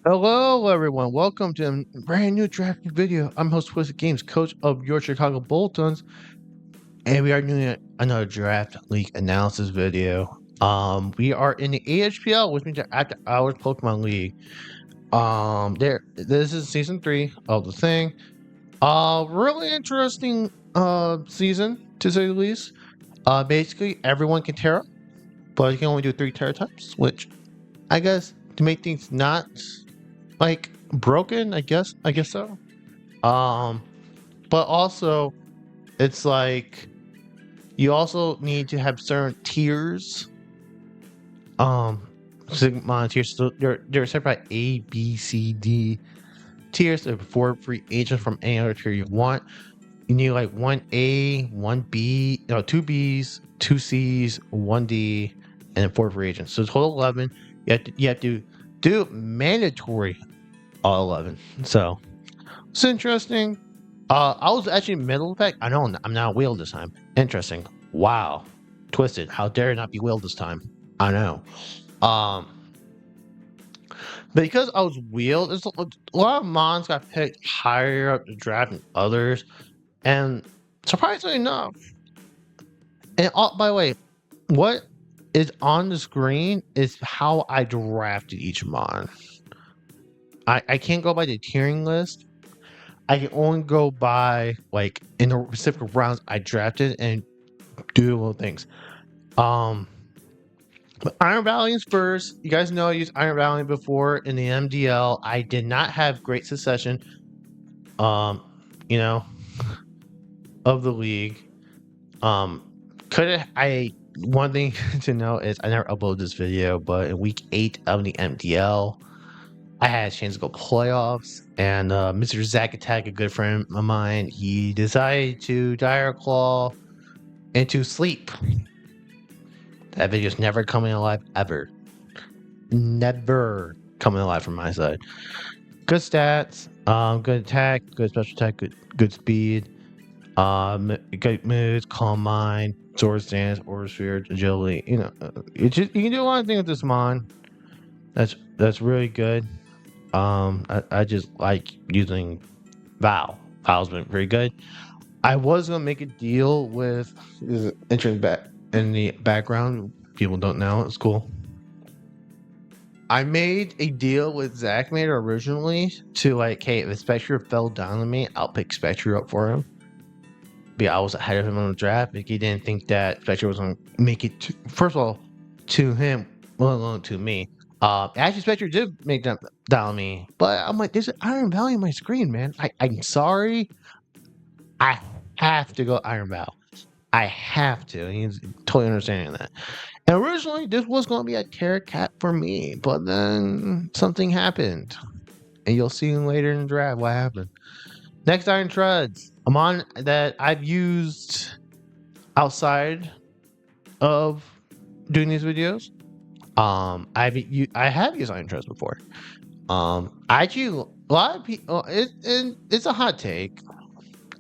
Hello, everyone. Welcome to a brand new draft video. I'm host Twisted Games, coach of your Chicago Bulls, and we are doing another draft league analysis video. We are in the AHPL, which means the After Hours Pokemon League. This is season 3 of the thing. Really interesting season to say the least. Basically everyone can Tera, but you can only do 3 Tera types, which I guess to make things not like broken, I guess so. Um, but also it's like you also need to have certain tiers. Um, Sigma tiers. So they're separate by A, B, C, D tiers. So for free agents from any other tier you want. You need like one A, one B, no, two Bs, two Cs, one D, and then 4 free agents. So total 11. You have to do mandatory all 11. So it's interesting. I was actually middle of the pack. I know I'm not wheeled this time. Interesting. Wow. Twisted. How dare it not be wheeled this time? I know. Um, because I was wheeled, there's a lot of mons got picked higher up the draft than others, and surprisingly enough, and by the way, what is on the screen is how I drafted each mon. I can't go by the tiering list. I can only go by like in the specific rounds I drafted and do little things. Um, but Iron Valiant's first. You guys know I used Iron Valiant before in the MDL. I did not have great succession. Um, you know, of the league. Um, could I? One thing to know is I never uploaded this video, but in week 8 of the MDL, I had a chance to go playoffs, and Mr. Zack Attack, a good friend of mine, he decided to Dire Claw into sleep. That video's never coming alive ever. Never coming alive from my side. Good stats, good attack, good special attack, good speed, good moves, calm mind, sword stance, order sphere, agility. You can do a lot of things with this mon. That's really good. I just like using Val. Val's been very good. I was gonna make a deal with entering back in the background. People don't know. It's cool. I made a deal with Zach made originally to like, hey, if Spectre fell down on me, I'll pick Spectre up for him. But I was ahead of him on the draft. Like, he didn't think that Spectre was gonna make it first of all to him, let alone to me. Actually, Spectre did make that down on me, but I'm like, there's an Iron Valley on my screen, man. I'm sorry. I have to go Iron Val. I have to. He's totally understanding that. And originally, this was going to be a Terra Cat for me, but then something happened. And you'll see later in the draft what happened. Next, Iron Treads. I'm on that I've used outside of doing these videos. I have used Iron Treads before. Actually, a lot of people. It's a hot take.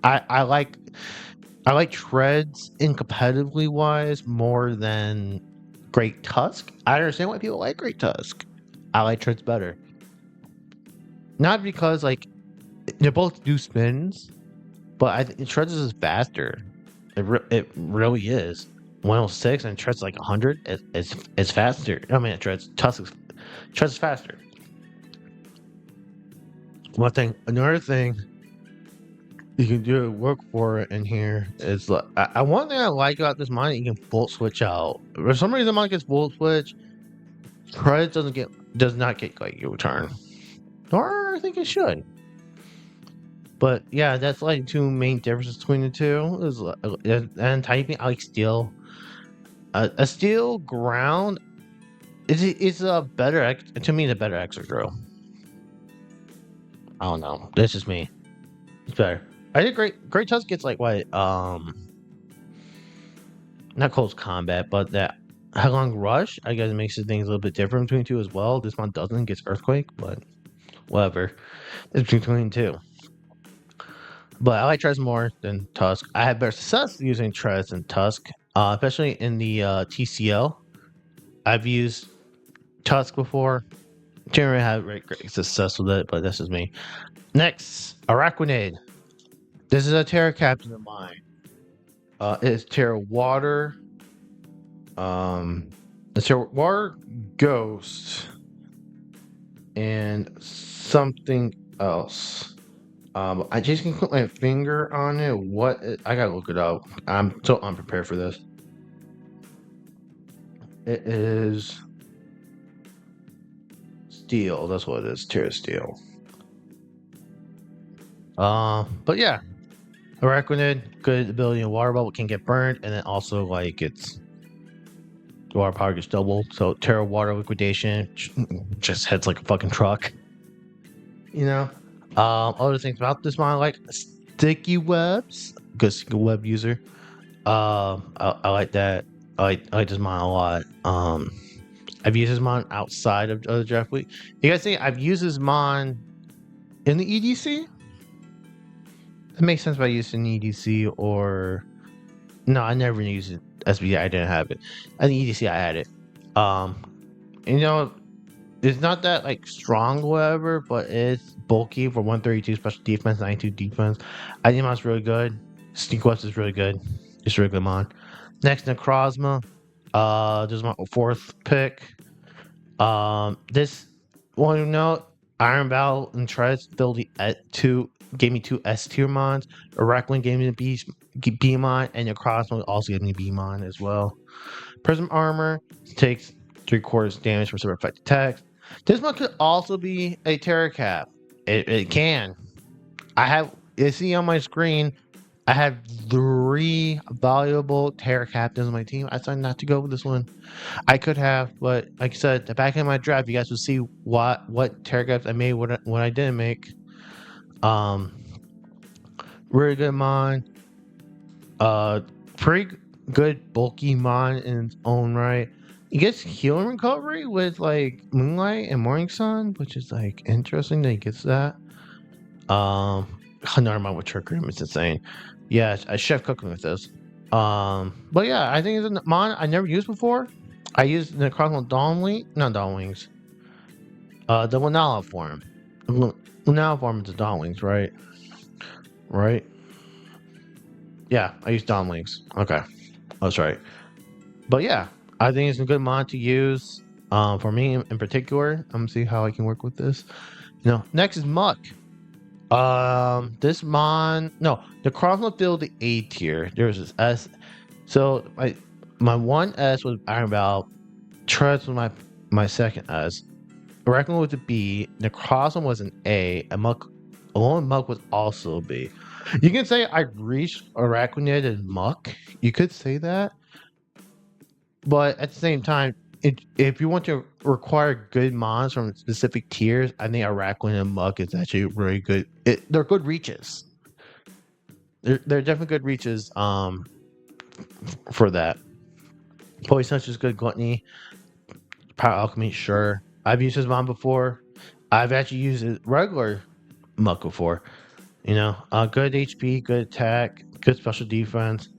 I like Treads in competitively wise more than Great Tusk. I understand why people like Great Tusk. I like Treads better. Not because like they both do spins, but I think Treads is faster. It really is. 106 and Treads like 100. It's faster. I mean, Treads is faster. One thing, another thing you can do work for it in here is like one thing I like about this mod, you can bolt switch out. For some reason, mine gets bolt switch. Treads does not get like your return, or I think it should. But yeah, that's like two main differences between the two. And typing, I like steel. A steel ground is a better to me. It's a better extra drill. I don't know. That's just me. It's better. I think Great Tusk gets like what not close combat, but that headlong rush. I guess it makes the things a little bit different between two as well. This one doesn't gets earthquake, but whatever. It's between two. But I like Trez more than Tusk. I had better success using Trez than Tusk, especially in the TCL. I've used Tusk before. Generally had great success with it, but that's just me. Next, Araquanid. This is a Terra captain of mine. It's Terra Water. It's Terra Water Ghost and something else. I just can put my finger on it. I gotta look it up. I'm so unprepared for this. It is steel. That's what it is. Terra Steel. But yeah, Araquanid, good ability in water bubble, can get burned, and then also like its water power gets doubled. So Terra Water Liquidation just heads like a fucking truck. You know. Other things about this mod, like sticky webs. Good sticky web user. I like that. I like this mod a lot. I've used this mod outside of the draft week. You guys think I've used this mod in the EDC? It makes sense if I used it in EDC or no, I never used it. SBD, I didn't have it. In the EDC, I had it. You know, it's not that like strong, whatever, but it's bulky for 132 special defense, 92 defense. I think it's really good. Sneak West is really good. It's a really good mod. Next, Necrozma. This is my fourth pick. This one, you know, Iron Battle and Treads build the gave me two S tier mods. Araquanid gave me the B mod, and Necrozma also gave me B mod as well. Prism Armor takes 3/4 damage for super effective attacks. This one could also be a Terra Cap. It can. You see on my screen, I have 3 valuable Terra Captains on my team. I decided not to go with this one. I could have, but like I said, the back end of my draft, you guys will see what Terra Caps I made, what I didn't make. Really good mod. Pretty good bulky mod in its own right. It gets healing recovery with like Moonlight and Morning Sun, which is like interesting that he gets that. Never mind with Trick Room, it's insane. Yeah, I chef cooking with this. But yeah, I think it's a mod I never used before. I used the Necrozma not Dawn Wings. The Lunala form. Lunala form is the Dawn Wings, right? Right? Yeah, I used Dawn Wings. Okay, that's right. But yeah, I think it's a good mod to use. For me in particular, I'm gonna see how I can work with this. Next is Muck. This mod, no, the Necrozma build the A tier. There's this S. So my one S was Iron Valve. Treads was my second S. Araquanid was a B. Necrozma was an A. And Muck, along with Muck, was also a B. You can say I reached Araquanid and Muck. You could say that. But at the same time, if you want to require good mods from specific tiers, I think Araquanid and Muck is actually really good. They're good reaches. They're definitely good reaches for that. Poison is good. Gluttony. Power Alchemy, sure. I've used his mod before. I've actually used his regular Muck before. Good HP, good attack, good special defense.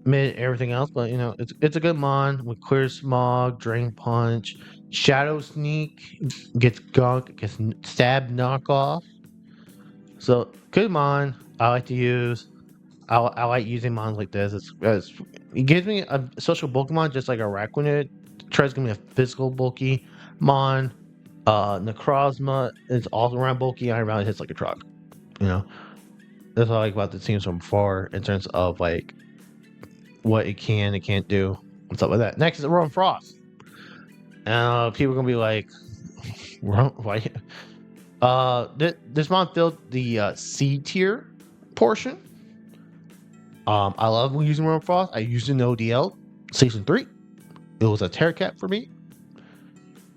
Mid everything else, but it's a good mod with Clear Smog, Drain Punch, Shadow Sneak, gets Gunk, gets Stab Knockoff. So good mod. I like to use. I like using mods like this. It gives me a social Pokemon just like Araquanid. Tries to give me a physical bulky mon. Necrozma is all around bulky. I around hits like a truck. That's what I like about the teams from far in terms of like what it can't do and stuff like that. Next is Rowan Frost. People are gonna be like, why? This mod filled the C tier portion. I love using Rowan Frost. I used it in ODL Season 3. It was a Terra Cap for me.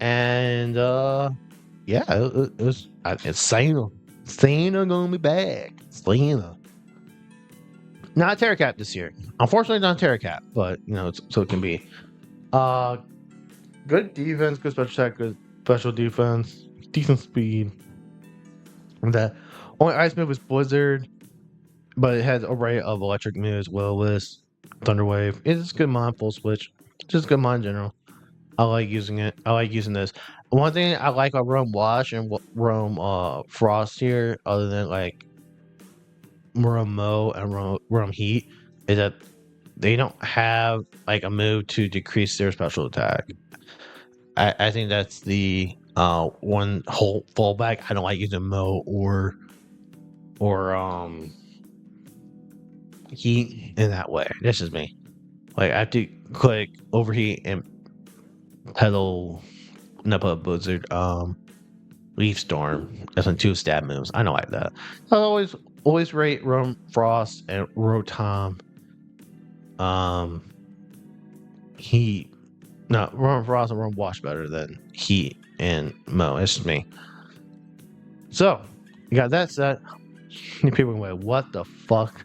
And yeah, it was Sana. Sana gonna be back. Sana. Not a Terra Cap this year. Unfortunately, not a Terra Cap, but so it can be. Good defense, good special attack, good special defense, decent speed. The only ice move is Blizzard, but it has an array of electric moves, Will-O-Wisp, Thunderwave. It's a good mod, full switch. Just good mod in general. I like using it. I like using this. One thing I like about Rome Wash and Rome Frost here, other than like Rome Mo and Rome Heat, is that they don't have like a move to decrease their special attack. I think that's the one whole fallback. I don't like using Mo or Heat in that way. This is me. Like I have to click overheat and pedal Nepa Blizzard Leaf Storm. That's on 2 stab moves. I don't like that. I always rate Rome Frost and Rotom Heat. No, Rome Frost and Rome Wash better than Heat and Mo. It's just me. So you got that set. People are like, what the fuck?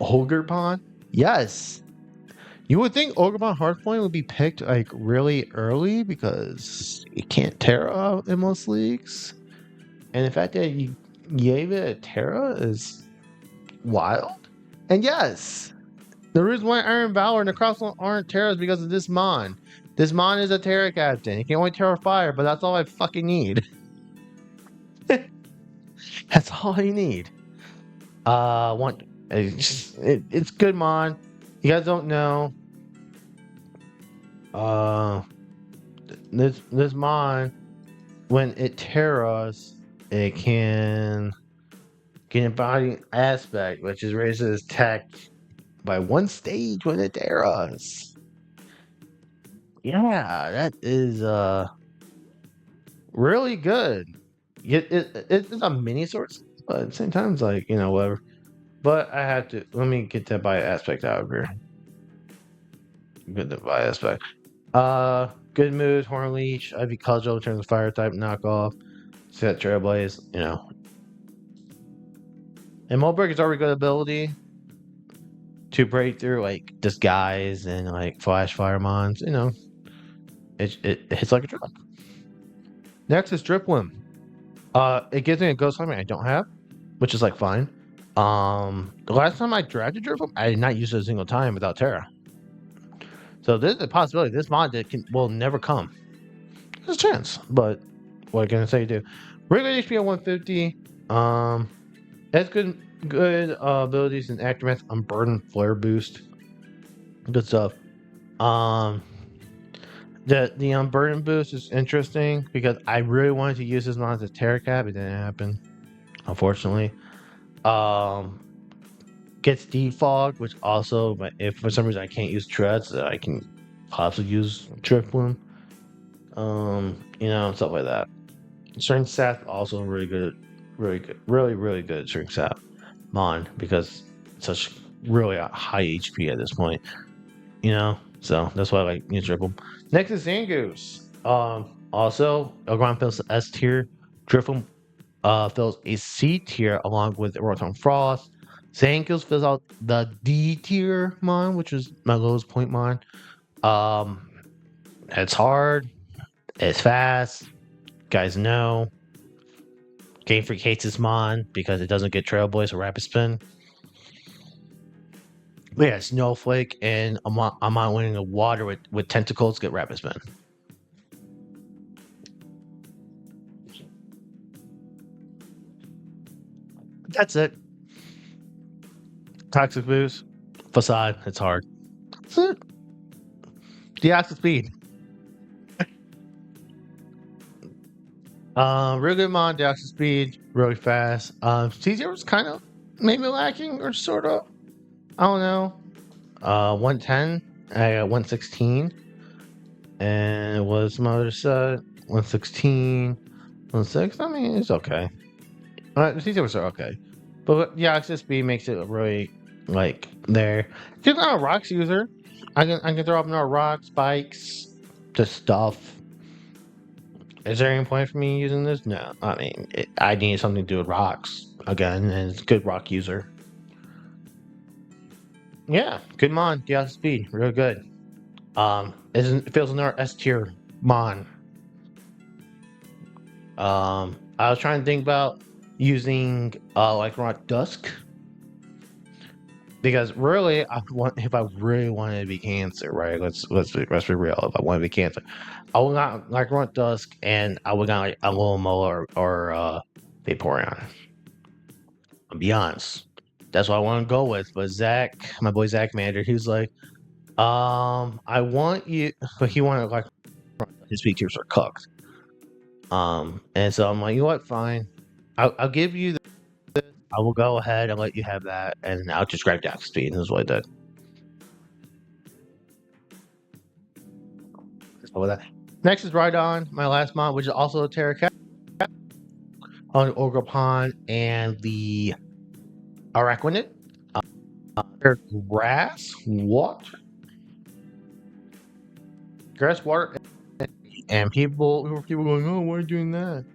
Ogre Pond? Yes. You would think Ogremon Hearthpoint would be picked like really early because you can't Tera in most leagues. And the fact that you gave it a Tera is wild. And yes, the reason why Iron Valor and the Crossland aren't Terra is because of this Mon. This Mon is a Terra captain. He can only Terra Fire, but that's all I fucking need. That's all I need. It's good Mon. You guys don't know. Uh, this Mon, when it Terras, it can get embody aspect, which is raises attack by 1 stage when it Terras. Yeah, that is really good. It's a mini source, but at the same time, it's like whatever. But I have to let me get that by aspect out of here. Get the by aspect. Good moves, Horn Leech, Ivy Cudgel turns fire type knockoff. Set Trailblaze, And Mulberg is already good ability to break through like disguise and like flash fire mons. It hits like a drip. Next is Driplim. It gives me a ghost limit I don't have, which is like fine. The last time I drafted Driplim, I did not use it a single time without Tera. So there's a possibility this mod will never come. There's a chance, but what can I say? Do regular HP at 150. Has good abilities in Aftermath, Unburden, Flare Boost. Good stuff. The Unburden boost is interesting because I really wanted to use this mod as a Terra Cap. It didn't happen, unfortunately. Gets Defog, which also, if for some reason I can't use Treads, I can possibly use Driploom. Stuff like that. Strength Sap also really good, really good Strength Sap Mon because it's such really a high HP at this point. So that's why I like Dripple. Next is Zangoose. Also, Elgron fills the S tier. Dripple fills a C tier along with Rotom Frost. Zangoose fills out the D tier mon, which is my lowest point mon. It's hard. It's fast. Guys know. Game Freak hates this mon because it doesn't get Trailblaze or Rapid Spin. But yeah, Snowflake and I'm on winning the water with tentacles get Rapid Spin. That's it. Toxic Boost. Facade. It's hard. That's it. Deoxys Speed. Real good mon, Deoxys Speed, really fast. C0 was kind of maybe lacking or sort of. I don't know. 110. I got 116. And it was some other set. 116. 16. I mean, it's okay. C0s are okay. But Deoxys Speed makes it really like there. Because I'm a rocks user. I can throw up no rock spikes, just stuff. Is there any point for me using this? No. I mean, I need something to do with rocks again, and it's a good rock user. Yeah, good mon, Deoxys Speed, real good. It feels another S tier mon. I was trying to think about using like Rock Dusk. Because really, if I really wanted to be cancer, right? Let's be real. If I wanted to be cancer, I would not like Grunt Dusk, and I would got like a little Mola or Vaporeon. I'll be honest. That's what I want to go with. But Zach, my boy Zach Mander, he was like, I want you, but he wanted like his features are cooked. And so I'm like, you know what? Fine, I'll give you. I will go ahead and let you have that, and I'll just grab Jack Speed. This is what I did. So with that. Next is Rhydon, my last mod, which is also a Tera Cat on Ogerpon and the Araquanid. Their grass, water, grass, water, and people going, oh, why are you doing that?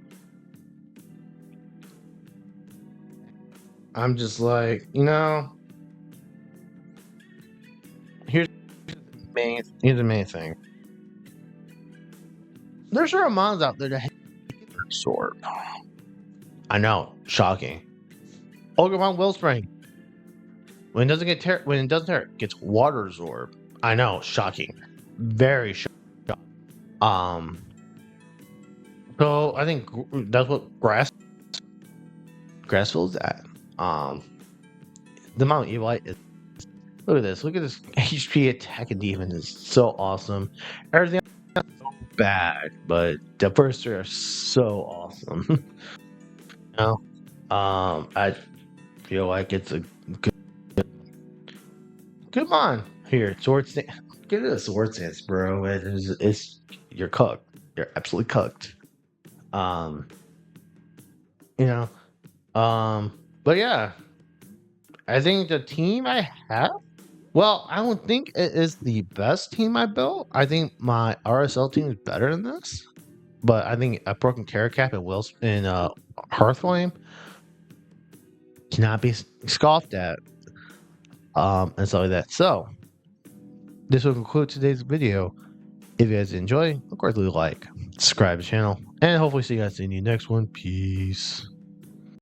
I'm just like, here's the main thing. There's sure mods out there that hate sword. I know, shocking. Ogerpon Wellspring. When it doesn't tear, it gets water absorb. I know, shocking. Very shocking. So I think that's what Grassfield's at. The Mount Eli is. Look at this. Look at this HP attack and defense is so awesome. Everything else is so bad, but the first three are so awesome. I feel like it's a good. Come on, here, sword stance. Get a sword stance, bro. It's you're cooked. You're absolutely cooked. Um, you know, but yeah, I think the team I have. Well, I don't think it is the best team I built. I think my RSL team is better than this. But I think a broken Terracap and Wills in Hearthflame cannot be scoffed at. And stuff like that. So this will conclude today's video. If you guys enjoy, of course, leave a like, subscribe to the channel, and hopefully see you guys in the next one. Peace.